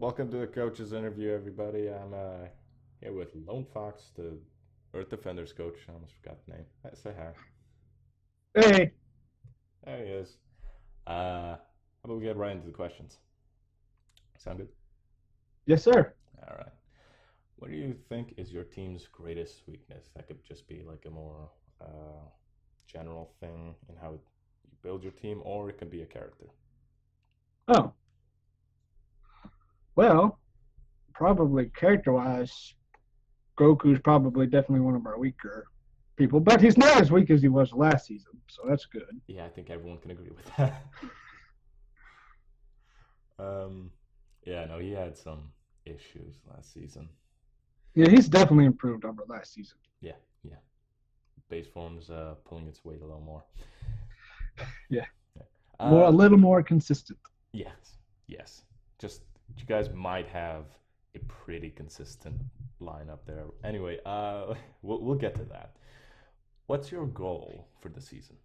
Welcome to the coach's interview, everybody. I'm here with Lone Fox, the Earth Defenders coach. I almost forgot the name. Say hi. Hey, There he is. How about we get right into the questions? Sound good? yes, sir. All right. What do you think is your team's greatest weakness? That could just be like a more general thing in how you build your team, or it could be a character. Oh, well, probably character-wise, Goku's probably definitely one of our weaker people, but he's not as weak as he was last season, so that's good. Yeah, I think everyone can agree with that. um, yeah, no, he had some issues last season. Yeah, he's definitely improved over last season. Yeah, yeah. Base form's pulling its weight a little more. Yeah, Yeah. a little more consistent. Yes, yes. Just you guys might have a pretty consistent lineup there. Anyway, we'll get to that. What's your goal for the season?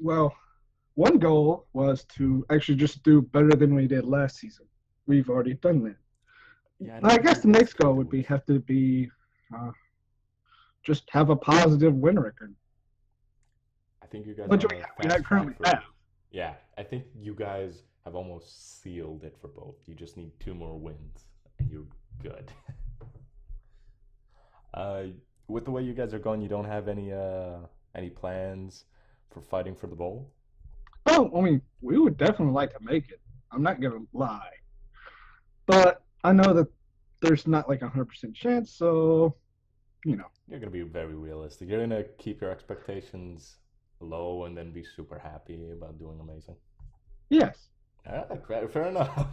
Well, one goal was to actually just do better than we did last season. We've already done that. Yeah, I don't I think guess you the guys next can goal do would be it. have to be uh, just have a positive win record, I think you guys are which on a we fast not track currently for. have. Yeah, I think you guys have almost sealed it for both. You just need two more wins, and you're good. uh, with the way you guys are going, you don't have any plans for fighting for the bowl. Oh, I mean, we would definitely like to make it. I'm not gonna lie, but I know that there's not like 100% chance. So you know, You're gonna be very realistic. You're gonna keep your expectations low and then be super happy about doing amazing. yes, All right, fair enough.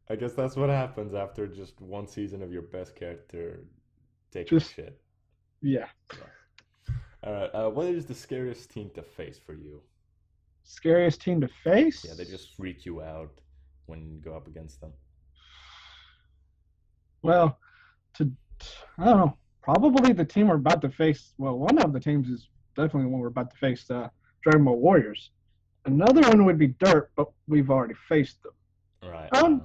I guess that's what happens after just one season of your best character taking a just shit. yeah. Yeah. All right. What is the scariest team to face for you? Scariest team to Yeah, they face? just freak you out when you go up against them. Well, to I don't know. Probably the team we're about to face. Well, one of the teams is definitely one we're about to face. Dragonball Warriors. Another one would be Dirt, but we've already faced them. All right. Um,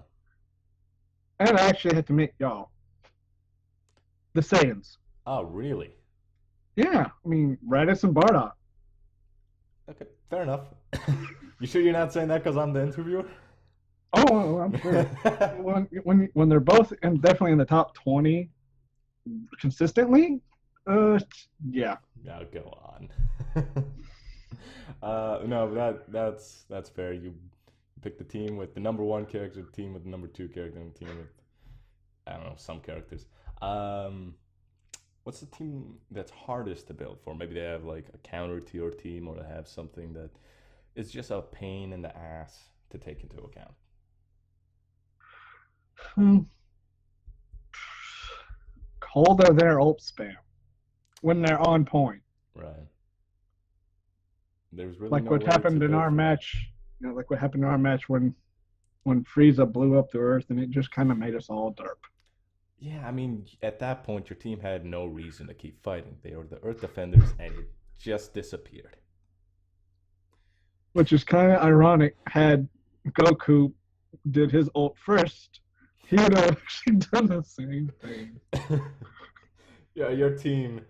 and I actually had to meet y'all, the Saiyans. Oh, really? Yeah, I mean Raditz and Bardock. Okay, fair enough. You sure you're not saying that because I'm the interviewer? Oh, I'm sure. When they're both and definitely in the top 20 consistently, uh, yeah, Now go on. No, that's fair. You pick the team with the number one character, the team with the number two character, and the team with I don't know some characters. Um, what's the team that's hardest to build for? Maybe they have like a counter to your team, or they have something that is just a pain in the ass to take into account. hmm, cold are their ult spam when they're on point. Right. There's really Like no what way to happened in build our for that. match. Like what happened in our match when Frieza blew up the Earth and it just kind of made us all derp. Yeah, I mean, at that point, your team had no reason to keep fighting. They were the Earth Defenders, and it just disappeared. Which is kind of ironic. Had Goku did his ult first, he would have actually done the same thing. Yeah, your team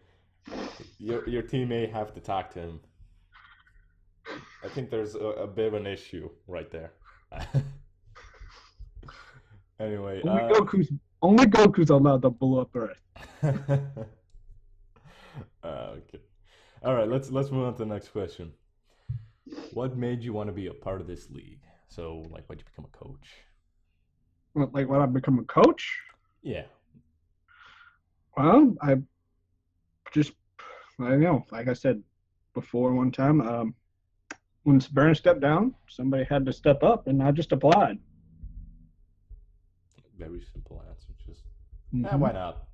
may have to talk to him. I think there's a bit of an issue right there. Anyway, Only Goku's allowed to blow up Earth. okay. All right, let's move on to the next question. What made you want to be a part of this league? So, like, why'd you become a coach? Like when I become a coach, Yeah, well, just I don't know. Like I said before, one time, when Burn stepped down, somebody had to step up, and I just applied. very simple answer. Just, Hmm. why not?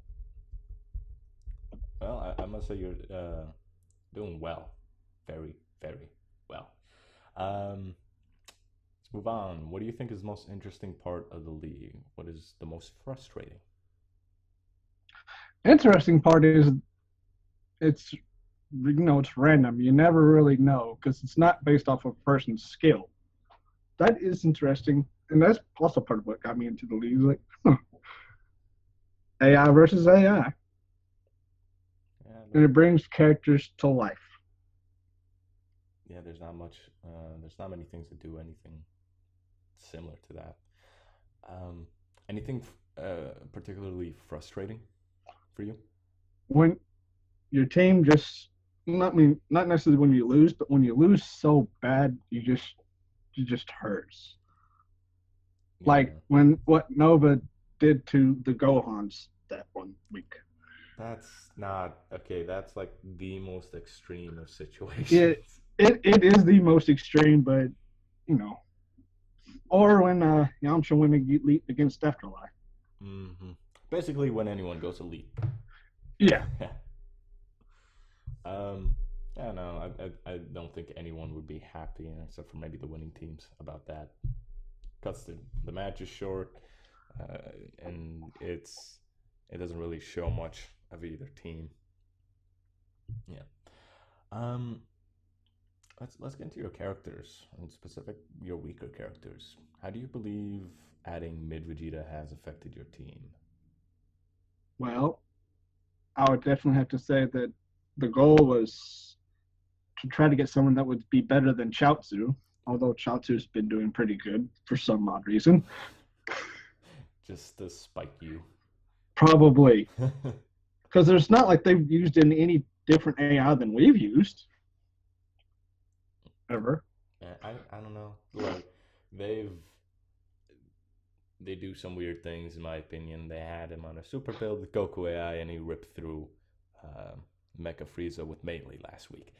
Well, I must say you're doing well, very, very well. Um, let's move on. What do you think is the most interesting part of the league? What is the most frustrating? Interesting part is it's random. You never really know because it's not based off of a person's skill. that is interesting, and that's also part of what got me into the league. Like, huh, AI versus AI, Yeah, and it brings characters to life. yeah. There's not much. There's not many things that do anything similar to that. Um, anything particularly frustrating for you? When your team just not necessarily when you lose, but when you lose so bad, you just hurts. Like Yeah, when what Nova did to the Gohans that 1 week. that's not okay. That's like the most extreme of situations. It is the most extreme, but you know, or when Yamcha went against Afterlife. hmm Basically, when anyone goes elite. Yeah, um, yeah, no, I don't think anyone would be happy, except for maybe the winning teams, about that. Because the match is short, uh, and it doesn't really show much of either team. Yeah. Um, let's get into your characters, in specific your weaker characters. How do you believe adding mid Vegeta has affected your team? well, I would definitely have to say that the goal was to try to get someone that would be better than Chaozu, although Chaozu's been doing pretty good for some odd reason. Just to spike you. Probably because there's not like they've used in any different AI than we've used ever. I don't know. Like they've they do some weird things in my opinion. They had him on a super build with Goku AI, and he ripped through uh, Mecha Frieza with melee last week.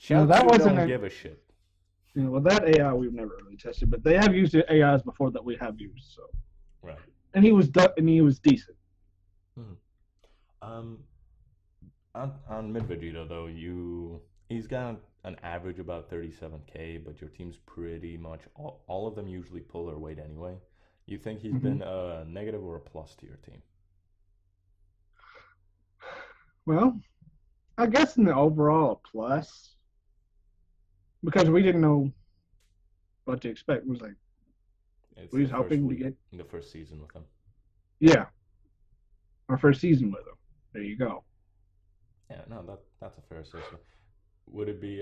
That Chaozu wasn't don't a give a shit. well that AI we've never really tested, but they have used AIs before that we have used. So Right. and he was decent. Hmm. Um, on mid Vegeta though, he's got an average about 37K, but your team's pretty much all of them usually pull their weight anyway. You think he's Mm-hmm. been a negative or a plus to your team? Well, I guess in the overall a plus because we didn't know what to expect. It was like It's we the was first hoping to week, get the first season with him. yeah our first season with him. There you go. Yeah, no, that's a fair assessment. Would it be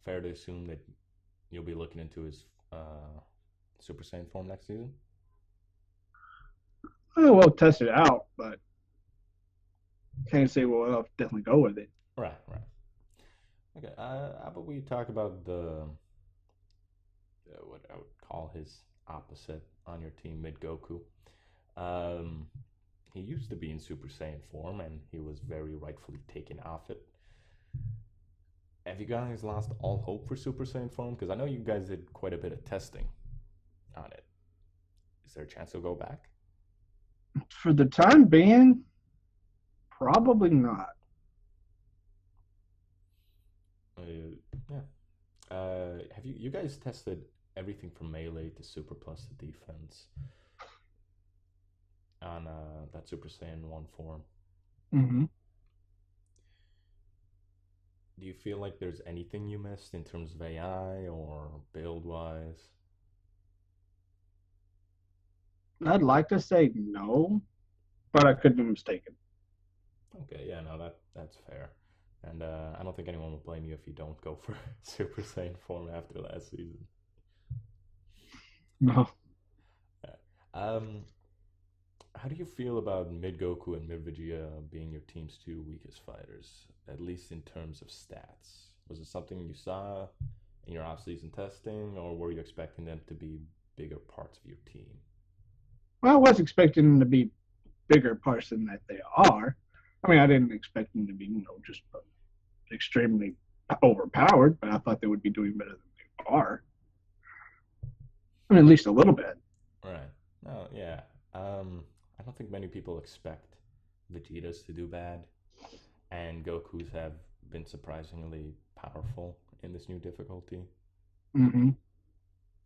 fair to assume that you'll be looking into his Super Saiyan form next season? Oh, we'll test it out, but can't say well I'll definitely go with it. Right, right. Okay. How about we talk about the what I would call his opposite on your team, Mid Goku. Um, he used to be in Super Saiyan form, and he was very rightfully taken off it. Have you guys lost all hope for Super Saiyan form? Because I know you guys did quite a bit of testing on it. Is there a chance he'll go back? For the time being, probably not. Yeah. Have you guys tested everything from melee to super plus to defense on that Super Saiyan 1 form? Mm-hmm. Do you feel like there's anything you missed in terms of AI or build wise? I'd like to say no, but I could be mistaken. Okay, yeah, no, that's fair. And I don't think anyone will blame you if you don't go for Super Saiyan form after last season. No. Yeah. How do you feel about Mid Goku and Mid Vegeta being your team's two weakest fighters, at least in terms of stats? Was it something you saw in your off-season testing, or were you expecting them to be bigger parts of your team? Well, I was expecting them to be bigger parts than that they are. I mean, I didn't expect them to be, just extremely overpowered, but I thought they would be doing better than they are. I mean, at least a little bit. Right. No, yeah. I don't think many people expect Vegeta's to do bad, and Goku's have been surprisingly powerful in this new difficulty. Mm-hmm.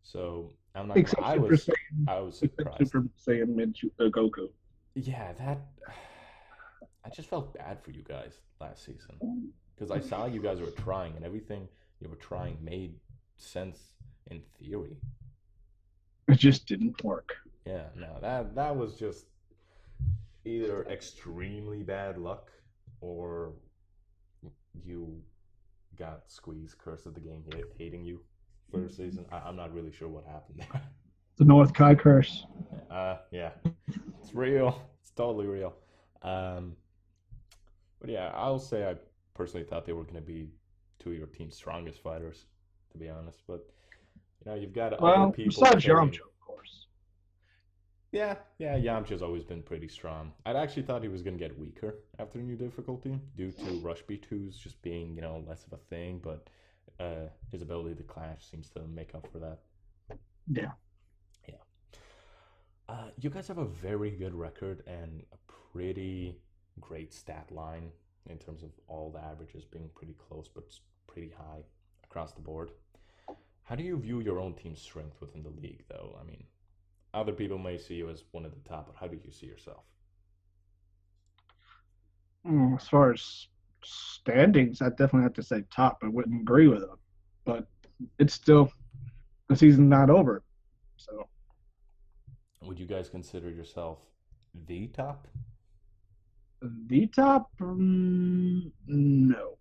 So I'm not. Except Super Saiyan, I was except surprised. Super Saiyan Mid Goku. Yeah, that. I just felt bad for you guys last season because I saw you guys were trying, and everything you were trying made sense in theory. It just didn't work. Yeah, no, that was just either extremely bad luck or you got squeezed, curse of the game hating you for a season. I'm not really sure what happened there. The North Kai curse. Yeah, it's real. It's totally real. Um, but yeah, I'll say I personally thought they were going to be two of your team's strongest fighters, to be honest. But you've got other Well, people besides carrying. Yamcha, of course. Yeah, Yamcha's always been pretty strong. I'd actually thought he was going to get weaker after new difficulty due to Rush B2s just being, less of a thing, but his ability to clash seems to make up for that. Yeah. Yeah. You guys have a very good record and a pretty great stat line in terms of all the averages being pretty close, but pretty high across the board. How do you view your own team's strength within the league, though? I mean, other people may see you as one of the top, but how do you see yourself? As far as standings, I definitely have to say top. I wouldn't agree with them, but it's still the season's not over. So Would you guys consider yourself the top? the top, no.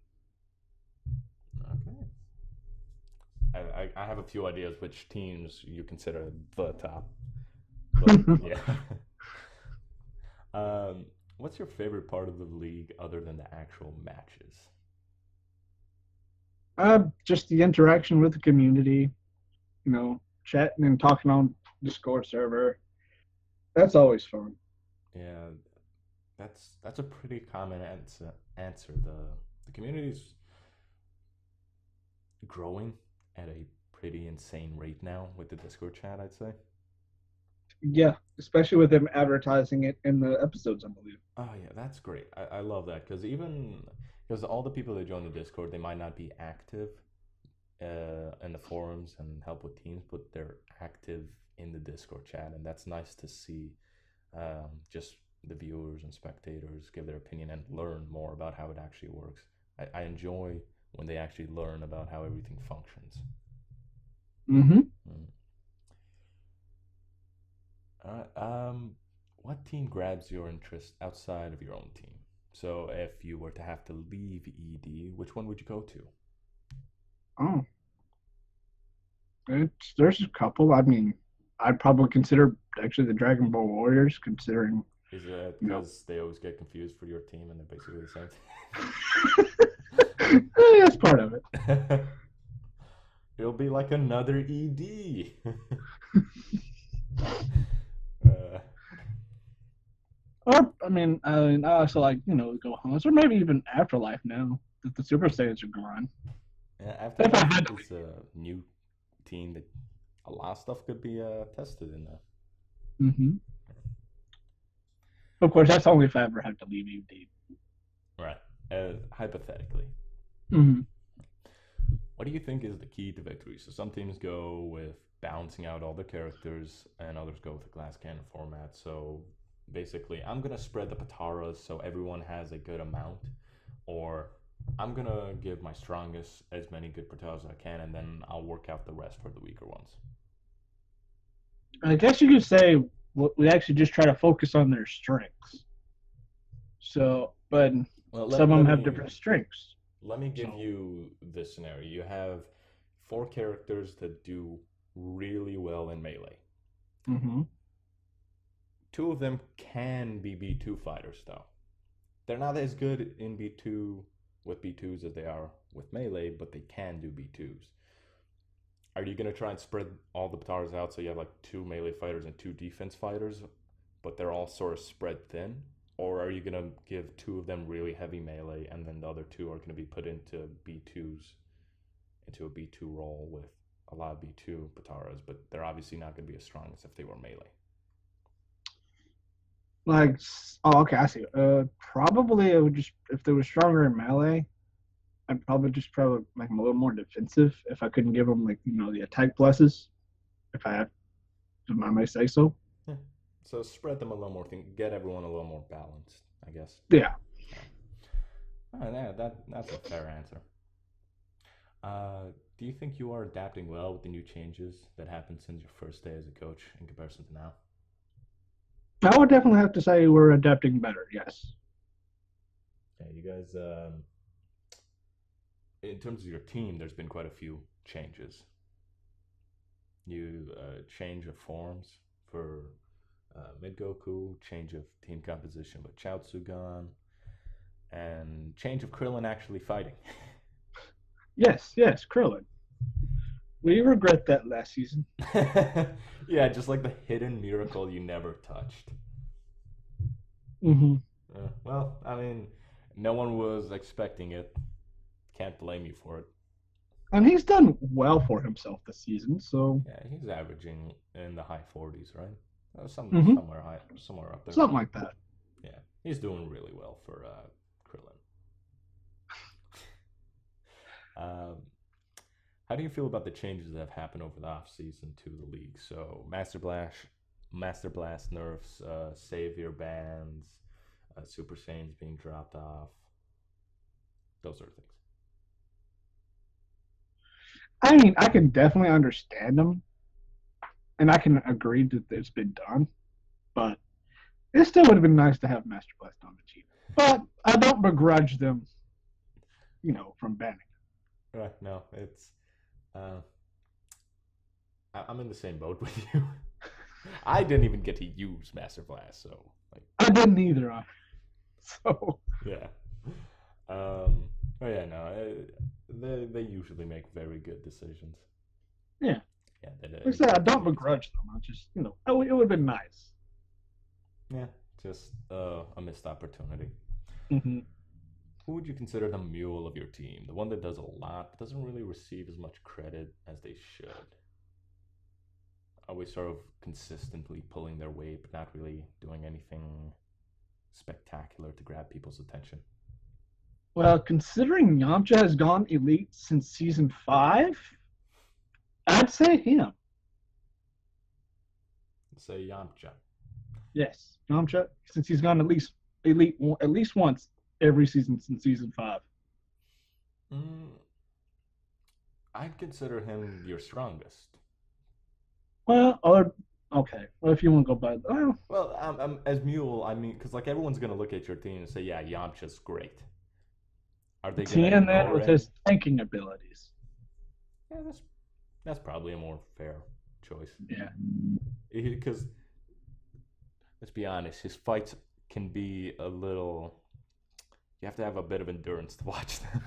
Okay. I have a few ideas which teams you consider the top. But yeah. What's your favorite part of the league other than the actual matches? Just the interaction with the community, chatting and talking on Discord server. That's always fun. Yeah, that's a pretty common answer. The community's growing at a pretty insane rate now with the Discord chat, I'd say. Yeah, especially with them advertising it in the episodes, I believe. Oh yeah, that's great. I love that because all the people that join the Discord, they might not be active in the forums and help with teams, but they're active in the Discord chat, and that's nice to see. Just the viewers and spectators give their opinion and learn more about how it actually works. I enjoy when they actually learn about how everything functions. Mm-hmm. Mm. All right. What team grabs your interest outside of your own team? So if you were to have to leave ED, which one would you go to? Oh, there's a couple. I mean, I'd probably consider actually the Dragon Ball Warriors, considering Is it you know. because they always get confused for your team and they're basically the same That's part of it. thing? It'll be like another ED. uh, Or I also like Gohan's, or maybe even Afterlife now that the Super Saiyans are gone. If I Afterlife had to, is a new team that a lot of stuff could be tested in there. mm-hmm. Of course, that's only if I ever have to leave ED. Right. Hypothetically. Mm-hmm. What do you think is the key to victory? So some teams go with balancing out all the characters, and others go with the glass cannon format. So basically, I'm gonna spread the pataras so everyone has a good amount, or I'm gonna give my strongest as many good pataras as I can, and then I'll work out the rest for the weaker ones. I guess you could say we actually just try to focus on their strengths. So, but Well, some of them have different strengths. let me give So, you this scenario. You have four characters that do really well in melee. mm-hmm. Two of them can be B2 fighters, though. They're not as good in B2 with B2s as they are with melee, but they can do B2s. Are you going to try and spread all the Pataras out so you have like two melee fighters and two defense fighters, but they're all sort of spread thin? Or are you going to give two of them really heavy melee and then the other two are going to be put into B2s, into a B2 role with a lot of B2 Pataras, but they're obviously not going to be as strong as if they were melee? Like, okay, I see. Probably it would just if they were stronger in melee, I'd probably just make them a little more defensive if I couldn't give them like the attack pluses. If I may say so. Yeah. So spread them a little more, get everyone a little more balanced, I guess. Yeah. Yeah. Oh, yeah, that's a fair answer. Do you think you are adapting well with the new changes that happened since your first day as a coach in comparison to now? I would definitely have to say we're adapting better. Yes. Yeah, you guys. In terms of your team, there's been quite a few changes. You change of forms for Mid Goku, change of team composition with Chaozu gone, and change of Krillin actually fighting. Yes. Yes. Krillin. We regret that last season. Yeah, just like the hidden miracle you never touched. Hmm. Well, I mean, no one was expecting it. Can't blame you for it. And he's done well for himself this season. So Yeah, he's averaging in the high 40s, right? hmm Somewhere high, somewhere up there. something like that. Yeah, he's doing really well for Krillin. Um, how do you feel about the changes that have happened over the off season to the league? So Master Blast nerfs, Savior bans, Super Saiyans being dropped off, those sort of things. I mean, I can definitely understand them, and I can agree that it's been done. But it still would have been nice to have Master Blast on the team. But I don't begrudge them, from banning. Right? No, it's. Uh, I'm in the same boat with you. I didn't even get to use Master Blast, so like. I didn't either. So Yeah. Oh yeah, no. They usually make very good decisions. yeah, Yeah, like I said, I don't begrudge them. I just, it would have been nice. Yeah, just a missed opportunity. Hmm. Who would you consider the mule of your team? The one that does a lot but doesn't really receive as much credit as they should. Always sort of consistently pulling their weight, but not really doing anything spectacular to grab people's attention. Well, considering Yamcha has gone elite since season 5, I'd say him. Say Yamcha. Yes, Yamcha, since he's gone at least elite at least once every season since season 5. Mm, I'd consider him your strongest. Well, or okay. Well, if you want to go by, Well, as mule, I mean, because like everyone's gonna look at your team and say, "Yeah, Yamcha's great." Are they gonna Tien then ignore with him? his tanking abilities. Yeah, that's probably a more fair choice. Yeah. Because let's be honest, his fights can be a little. You have to have a bit of endurance to watch them.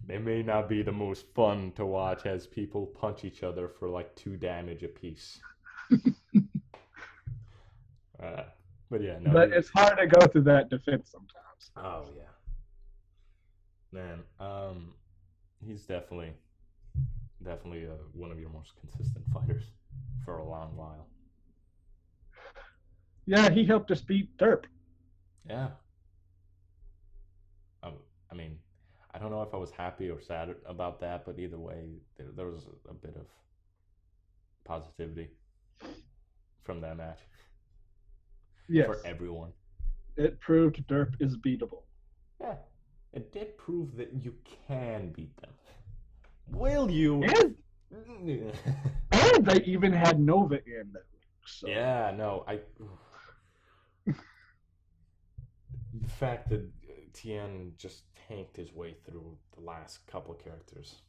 They may not be the most fun to watch as people punch each other for like 2 damage apiece. Uh, but yeah, no. But it's hard to go through that defense sometimes. Oh yeah, man. He's definitely one of your most consistent fighters for a long while. Yeah, he helped us beat Derp. Yeah. Um, I mean, I don't know if I was happy or sad about that, but either way, there was a bit of positivity from that match Yes. for everyone. It proved Derp is beatable. Yeah, it did prove that you can beat them. Will you? And they even had Nova in them. So. Yeah, no, the fact that Tien just tanked his way through the last couple of characters.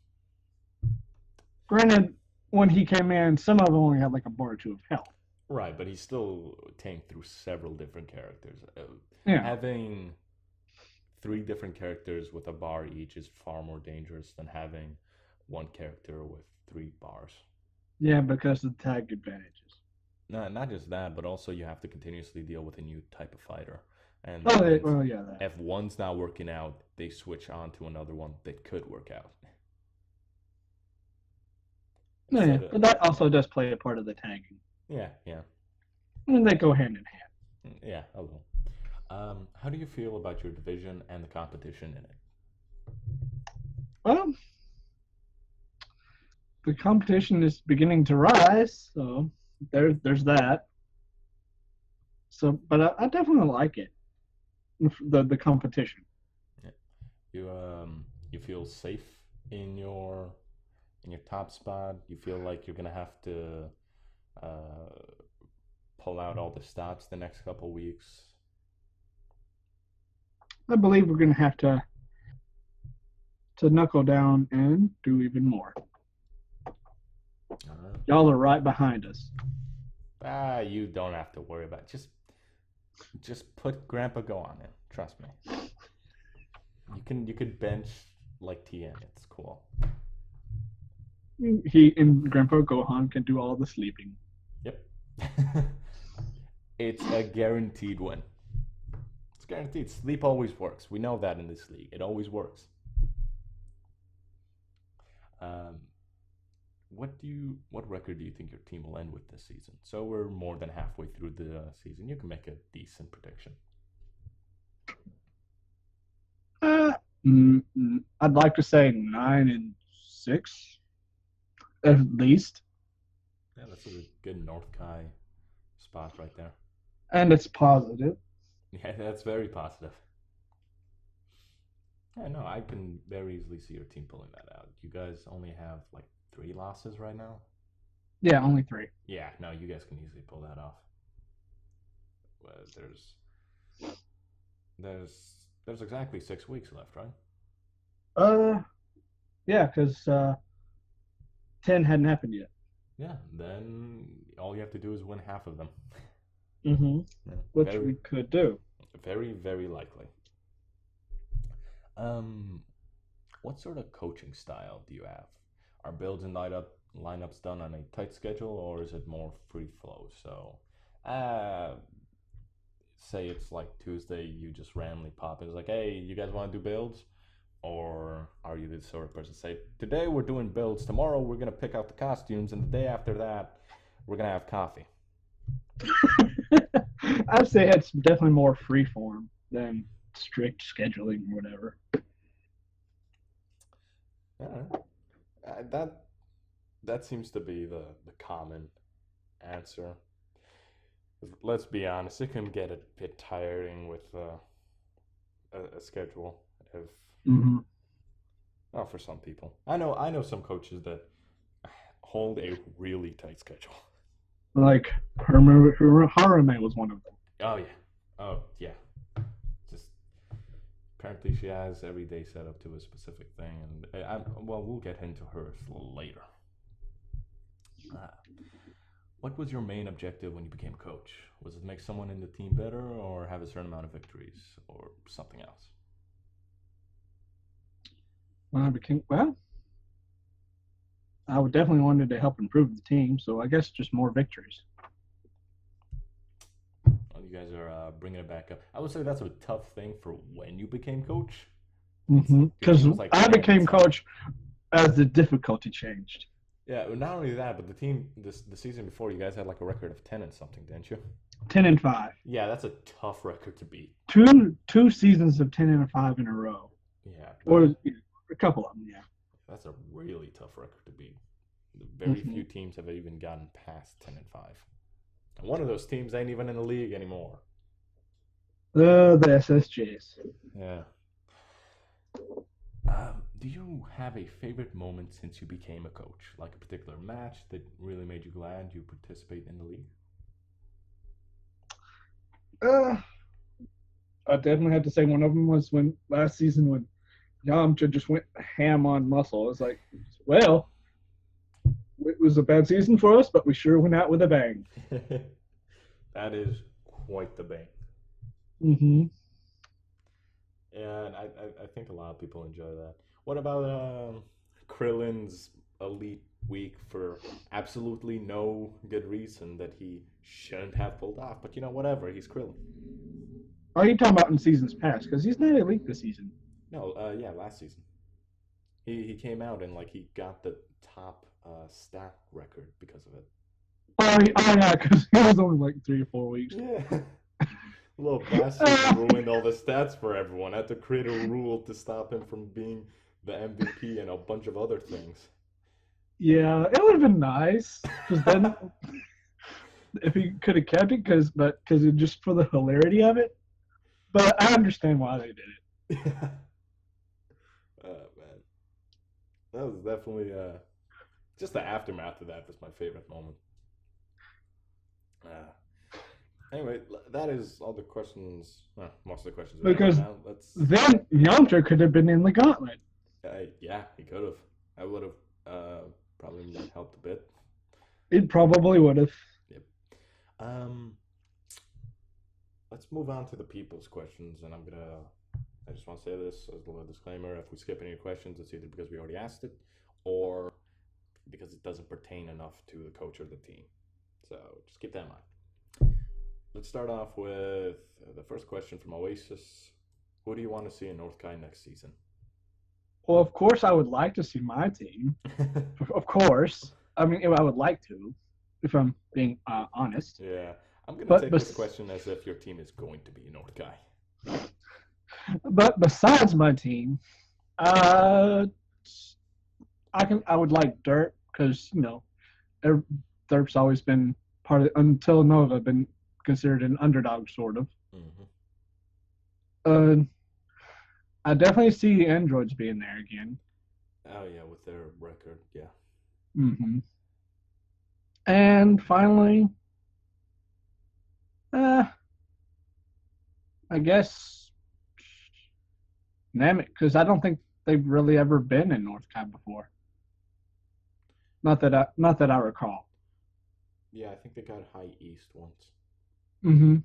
Granted, when he came in, some of them only had like a bar or two of health. Right, but he still tanked through several different characters. Yeah. Having 3 different characters with a bar each is far more dangerous than having one character with 3 bars. Yeah, because of the tag advantages. No, not just that, but also you have to continuously deal with a new type of fighter. And yeah, that. if one's not working out, they switch on to another one that could work out. Yeah, but that also does play a part of the tagging. Yeah. And they go hand in hand. Yeah, a little. How do you feel about your division and the competition in it? Well, the competition is beginning to rise, so there's that. So, but I definitely like it. The competition. Yeah. You You feel safe in your top spot. You feel like you're gonna have to uh, pull out all the stops the next couple weeks. I believe we're going to have to knuckle down and do even more. Uh, Y'all are right behind us. you don't have to worry about it. Just put Grandpa Go on it. Trust me. You could bench like TN. It's cool. He and Grandpa Gohan can do all the sleeping. Yep. It's a guaranteed win. It's guaranteed. Sleep always works. We know that in this league. It always works. Um, what record do you think your team will end with this season? So we're more than halfway through the season. You can make a decent prediction. Uh, I'd like to say 9-6, at least, Yeah, that's a good North Kai spot right there. and it's positive. Yeah, that's very positive. Yeah, no, I can very easily see your team pulling that out. You guys only have like 3 losses right now. Yeah, only 3. Yeah, no, you guys can easily pull that off. There's there's exactly 6 weeks left, right? Yeah, because 10 hadn't happened yet. Yeah, then all you have to do is win half of them. Mm-hmm. Yeah, Which we could do. very, very likely. Um, what sort of coaching style do you have? Are builds and lineups done on a tight schedule, or is it more free flow? So, say it's like Tuesday, you just randomly pop. It's like, hey, you guys want to do builds? Or are you the sort of person say, today we're doing builds, tomorrow we're gonna pick out the costumes, and the day after that, we're gonna have coffee? I'd say it's definitely more free form than strict scheduling or whatever. Yeah, that seems to be the common answer. Let's be honest, it can get a bit tiring with a schedule. If Mm-hmm. Oh, for some people, I know some coaches that hold a really tight schedule. Like Harume was one of them. Oh yeah. Just apparently she has every day set up to a specific thing, and well, we'll get into hers later. Uh, what was your main objective when you became coach? Was it make someone in the team better, or have a certain amount of victories, or something else? When I became, well, I would definitely wanted to help improve the team, so I guess just more victories. Well, you guys are bringing it back up. I would say that's a tough thing for when you became coach. Because Like, I man, became coach as the difficulty changed. Yeah, not only that, but the team the season before, you guys had like a record of 10 and something, didn't you? 10-5. Yeah, that's a tough record to beat. Two seasons of 10-5 in a row, Yeah, or a couple of them. Yeah, that's a really tough record to beat. Very few teams have even gotten past 10-5. And one of those teams ain't even in the league anymore. the SSJs. Yeah. Do you have a favorite moment since you became a coach? Like a particular match that really made you glad you participate in the league? I definitely had to say one of them was when last season when Yamcha just went ham on Muscle. It's like, well, it was a bad season for us, but we sure went out with a bang. That is quite the bang. Mm-hmm. Yeah, and I think a lot of people enjoy that. What about Krillin's elite week for absolutely no good reason that he shouldn't have pulled off? But whatever, he's Krillin. Are you talking about in seasons past? Because he's not elite this season. No, yeah, last season. He came out and like he got the top stat record because of it. Oh yeah, because he was only like 3 or 4 weeks. Yeah. Little bastard ruined all the stats for everyone. Had to create a rule to stop him from being the MVP and a bunch of other things. Yeah, it would have been nice because then if he could have kept it, because just for the hilarity of it. But I understand why they did it. Man. That was definitely just the aftermath of that was my favorite moment. Uh, anyway, that is all the questions. Well, most of the questions we have right Because now. Let's. then Youngster could have been in the gauntlet. Yeah, he could have. I would have probably helped a bit. It probably would have. Yep. Um, let's move on to the people's questions, and I just want to say this as a little disclaimer: if we skip any questions, it's either because we already asked it, or because it doesn't pertain enough to the coach or the team. So just keep that in mind. Let's start off with the first question from Oasis. Who do you want to see in North Kai next season? Well, of course, I would like to see my team. Of course. I mean, I would like to, if I'm being honest. Yeah, I'm gonna But take this question as if your team is going to be North Kai. but besides my team, uh, I would like Dirt because Dirt's always been part of until Nova been considered an underdog sort of. Mm-hmm. Uh, I definitely see the androids being there again. Oh yeah, with their record, yeah. Mm-hmm. And finally, uh, I guess Namek because I don't think they've really ever been in North Kai before. Not that I recall. Yeah, I think they got High East once. Mm-hmm.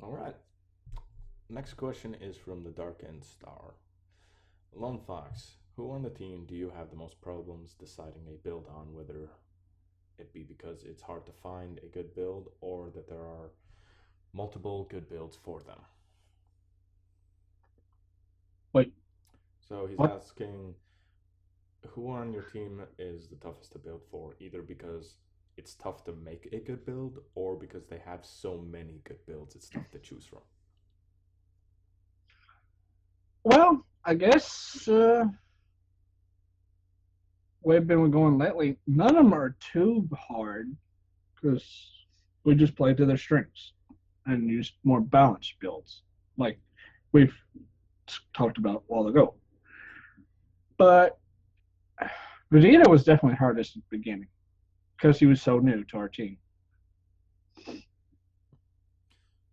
All right. Next question is from the Dark End Star. Lone Fox, who on the team do you have the most problems deciding a build on, whether it be because it's hard to find a good build or that there are multiple good builds for them? Wait, So he's what? asking who on your team is the toughest to build for, either because it's tough to make a good build or because they have so many good builds it's tough to choose from. Well, I guess we've been going lately. None of them are too hard because we just play to their strengths and use more balanced builds, like we've talked about a while ago. But Vegeta was definitely hardest at the beginning because he was so new to our team.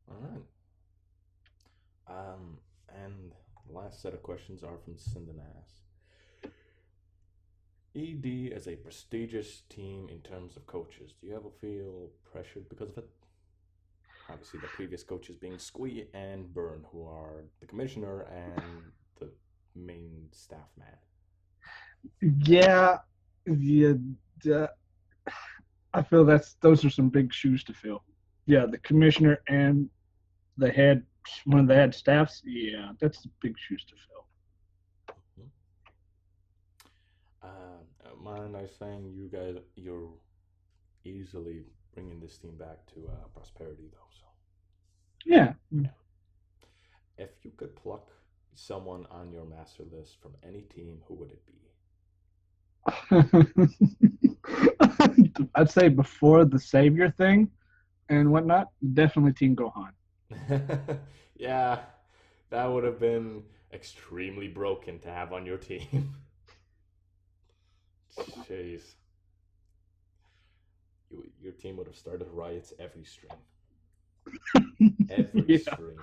All right. And the last set of questions are from Cindenas. ED is a prestigious team in terms of coaches. Do you ever feel pressured because of it? Obviously, the previous coaches being Squee and Burn, who are the commissioner and the main staff man. Yeah, yeah. Uh, I feel those are some big shoes to fill. Yeah, the commissioner and the head, one of the head staffs. Yeah, that's big shoes to fill. Mhm. Mine are saying you're easily bringing this team back to prosperity, though. So Yeah. yeah, if you could pluck someone on your master list from any team, who would it be? I'd say before the savior thing and whatnot, definitely Team Gohan. Yeah, that would have been extremely broken to have on your team. Jeez, your team would have started riots every stream. Every Yeah. stream.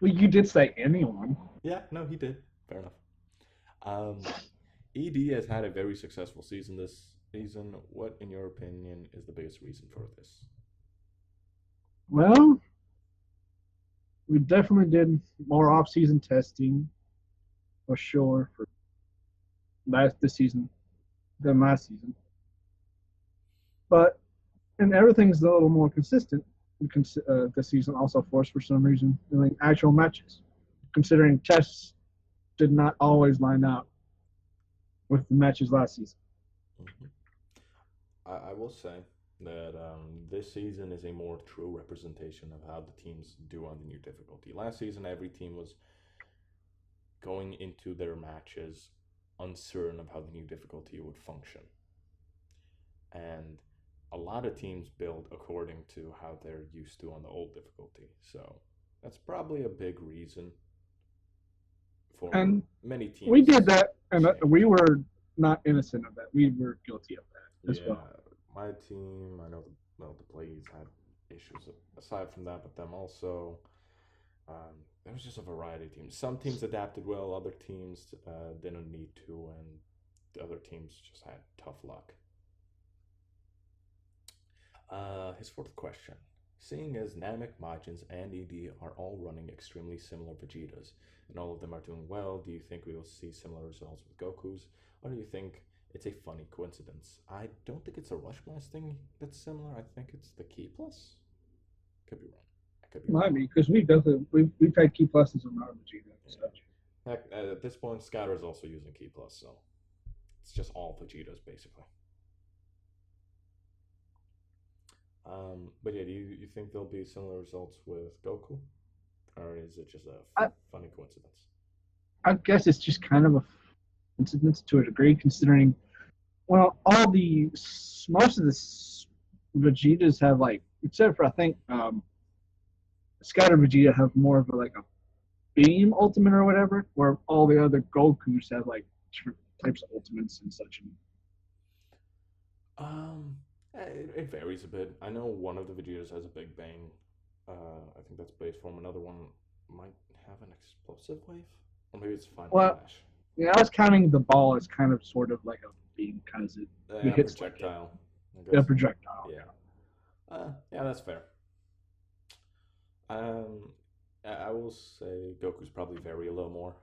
Well, you did say anyone. Yeah, no, he did. Fair enough. Um, ED has had a very successful season this season. What, in your opinion, is the biggest reason for this? Well, we definitely did more off-season testing for sure for this season than last season. But and everything's a little more consistent this season. Also, forced for some reason doing actual matches, considering tests did not always line up with the matches last season. Hmm. I will say that this season is a more true representation of how the teams do on the new difficulty. Last season, every team was going into their matches uncertain of how the new difficulty would function. And a lot of teams build according to how they're used to on the old difficulty. So that's probably a big reason for And many we teams. did that, and we Change. were not innocent of that. We were guilty of that as Yeah, well. my team. I know the Blaze had issues aside from that, but them also. There was just a variety of teams. Some teams adapted well, other teams didn't need to, and the other teams just had tough luck. His fourth question. Seeing as Namek, Majins, and ED are all running extremely similar Vegetas, and all of them are doing well, do you think we will see similar results with Goku's, or do you think it's a funny coincidence? I don't think it's a Rush Blast thing that's similar. I think it's the Key Plus. Could be wrong. I could be wrong. Might be because we've had key pluses on our Vegeta and Yeah. such. Heck, at this point, Scatter is also using Key Plus, so it's just all Vegetas basically. But yeah, do you think there'll be similar results with Goku, or is it just a I, funny coincidence? I guess it's just kind of a coincidence to a degree, considering all the most of the Vegetas have like, except for I think Scatter Vegeta have more of a, like a beam ultimate or whatever, where all the other Gokus have like different types of ultimates and such. Um, it varies a bit. I know one of the Vegetas has a Big Bang. I think that's base form. Another one might have an explosive wave, or maybe it's Final Well, Flash. yeah, I was counting the ball as kind of sort of like a beam because it Yeah, hits like projectile. I a guess. projectile. Yeah. Yeah, that's fair. Um, I will say Goku's probably vary a little more.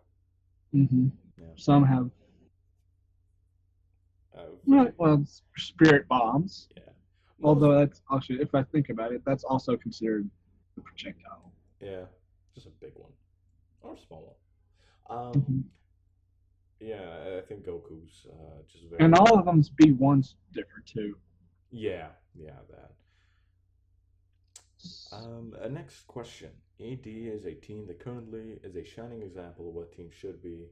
Mm-hmm. Yeah. Some have well, spirit bombs. Yeah. Most. Although that's actually, if I think about it, that's also considered a projectile. Yeah, just a big one or a small one. Mm-hmm. Yeah, I think Goku's just And very. all of them's B1's different too. Yeah, yeah, that. Next question. ED is a team that currently is a shining example of what teams should be,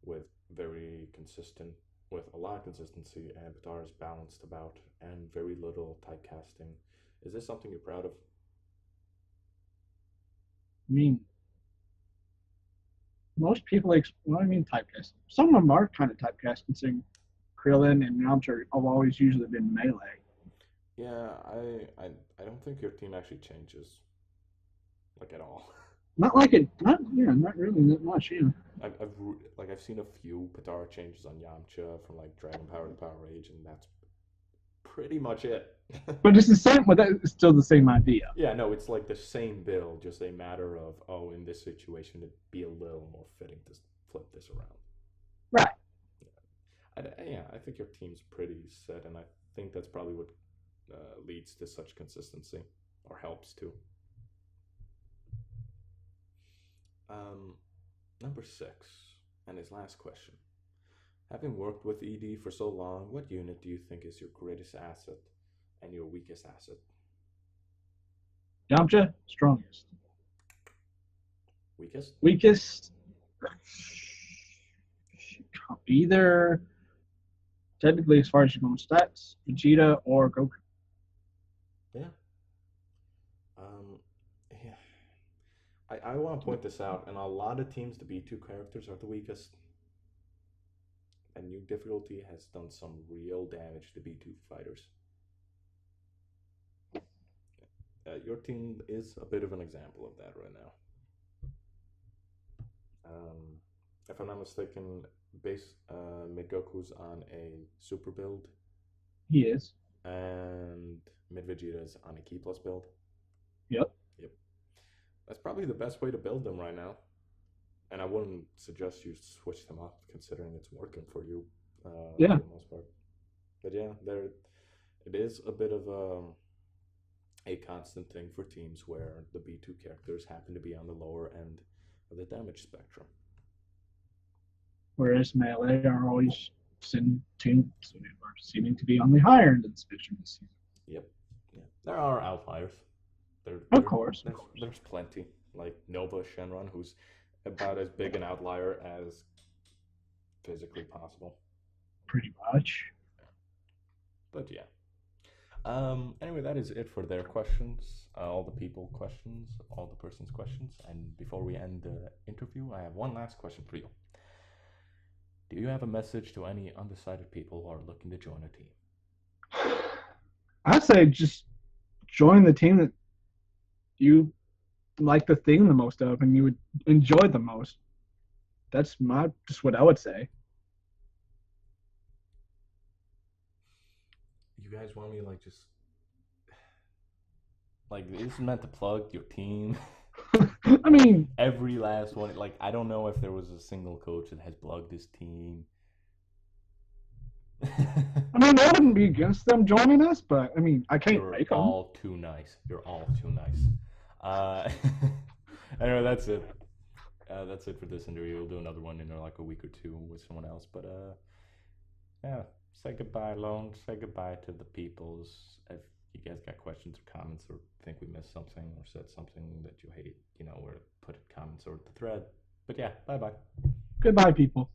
with very consistent, with a lot of consistency, and Qatar is balanced about, and very little typecasting. Is this something you're proud of? I mean, most people, well, I mean, typecast. Some of them are kind of typecast, considering Krillin and Yamcha have always usually been melee. Yeah, I don't think your team actually changes, like at all. Not like it, not yeah, not really that much. Yeah. I've seen a few Patara changes on Yamcha from like Dragon Power to Power Age, and that's pretty much it. But it's the same. But that's still the same idea. Yeah, no, it's like the same build, just a matter of, oh, in this situation, it'd be a little more fitting to flip this around. Right. Yeah, I think your team's pretty set, and I think that's probably what leads to such consistency, or helps to. Um, Number six, and his last question. Having worked with ED for so long, what unit do you think is your greatest asset and your weakest asset? Yamcha, strongest. Weakest? Weakest, either technically as far as you're going stats, Vegeta or Goku. Yeah. Um, yeah. I want to point this out. In a lot of teams, the B2 characters are the weakest. And new difficulty has done some real damage to B2 fighters. Your team is a bit of an example of that right now. If I'm not mistaken, base Mid Goku's on a super build. He is. And Mid Vegeta's on a Key Plus build. Yep. Yep. That's probably the best way to build them right now. And I wouldn't suggest you switch them up, considering it's working for you. Yeah. For the most part. But yeah, it is a bit of a constant thing for teams where the B2 characters happen to be on the lower end of the damage spectrum. Whereas melee are always seeming to be on the higher end of the spectrum this season. Yep. Yeah. There are outliers. Of course. There's plenty. Like Nova Shenron, who's about as big an outlier as physically possible. Pretty much. But yeah. Anyway, that is it for their questions, all the people questions, all the person's questions. And before we end the interview, I have one last question for you. Do you have a message to any undecided people who are looking to join a team? I say just join the team that you like the thing the most of and you would enjoy the most. That's my just what I would say. You guys want me like just like this is meant to plug your team? I mean, Every last one. Like I don't know if there was a single coach that has plugged his team. I wouldn't be against them joining us, but I mean, I can't You're make them. all too nice. You're all too nice. Uh, anyway, that's it for this interview. We'll do another one in like a week or two with someone else. But yeah, say goodbye, Lone. Say goodbye to the peoples. If you guys got questions or comments or think we missed something or said something that you hate, or put comments or the thread. But yeah, bye bye. Goodbye, people.